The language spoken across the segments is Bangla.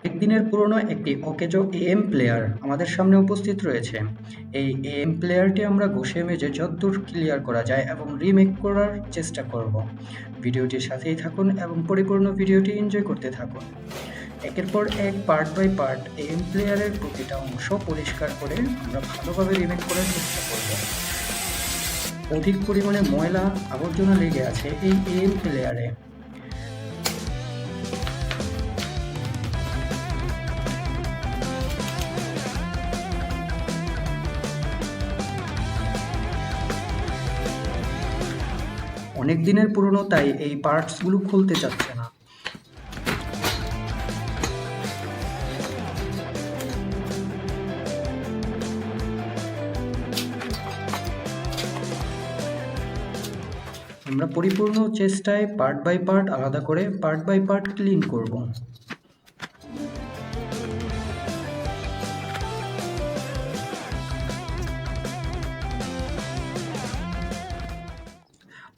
একদিনের পুরনো একটি অকেজো এএম প্লেয়ার আমাদের সামনে উপস্থিত রয়েছে। এই এএম প্লেয়ারটি আমরা ঘষে মেজে যতদূর ক্লিয়ার করা যায় এবং রিমেক করার চেষ্টা করব। ভিডিওটির সাথেই থাকুন এবং পরিপূর্ণ ভিডিওটি এনজয় করতে থাকুন। একের পর এক পার্ট বাই পার্ট এএম প্লেয়ারের প্রতিটা অংশ পরিষ্কার করে আমরা ভালোভাবে রিমেক করার চেষ্টা করব। অধিক পরিমাণে ময়লা আবর্জনা লেগে আছে এই এএম প্লেয়ারে। অনেক দিনের পুরনো, তাই এই পার্টসগুলো খুলতে চাচ্ছে না। আমরা পরিপূর্ণ চেষ্টায় পার্ট বাই পার্ট আলাদা করে পার্ট বাই পার্ট ক্লিন করব।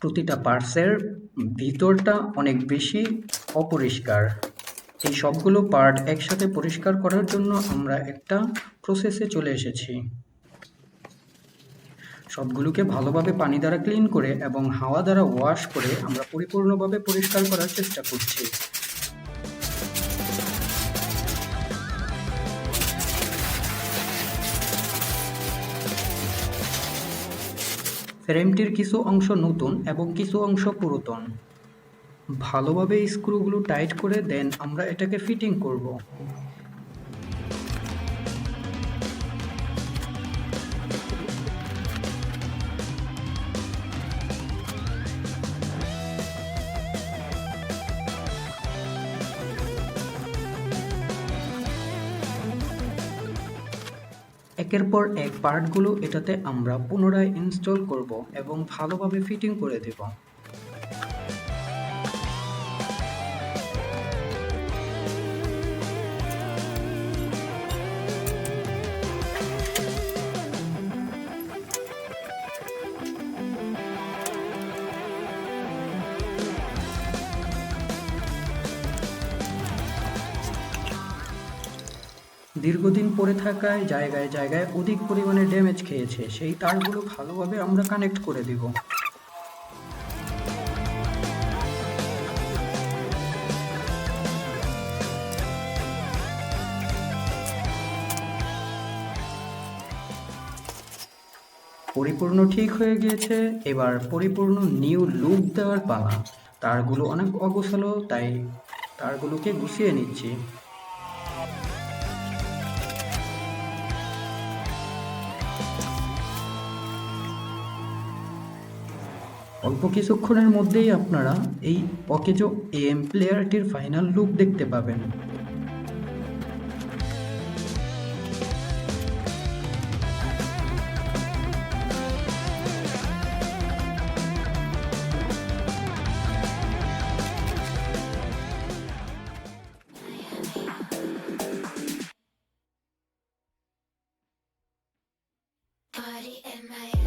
প্রতিটা পার্টসের ভিতরটা অনেক বেশি অপরিষ্কার। এই সবগুলো পার্ট একসাথে পরিষ্কার করার জন্য আমরা একটা প্রসেসে চলে এসেছি। সবগুলোকে ভালোভাবে পানি দ্বারা ক্লিন করে এবং হাওয়া দ্বারা ওয়াশ করে আমরা পরিপূর্ণভাবে পরিষ্কার করার চেষ্টা করছি। ফ্রেমটির কিছু অংশ নতুন এবং কিছু অংশ পুরাতন। ভালোভাবে স্ক্রুগুলো টাইট করে দেন আমরা এটাকে ফিটিং করব। একের পর এক পার্টগুলো এটাতে আমরা পুনরায় ইনস্টল করব এবং ভালোভাবে ফিটিং করে দেব। দীর্ঘদিন পড়ে থাকায় জায়গায় জায়গায় অধিক পরিমাণে ড্যামেজ খেয়েছে, সেই তারগুলো ভালোভাবে আমরা কানেক্ট করে দিব। পরিপূর্ণ ঠিক হয়ে গিয়েছে, এবার পরিপূর্ণ নিউ লুক দেওয়ার পালা। তারগুলো অনেক অগোছালো, তাই তারগুলোকে গুছিয়ে নিচ্ছি। অল্প কিছুক্ষণের মধ্যেই আপনারা এই অকেজো এএম প্লেয়ারটির ফাইনাল লুক দেখতে পাবেন। Party in my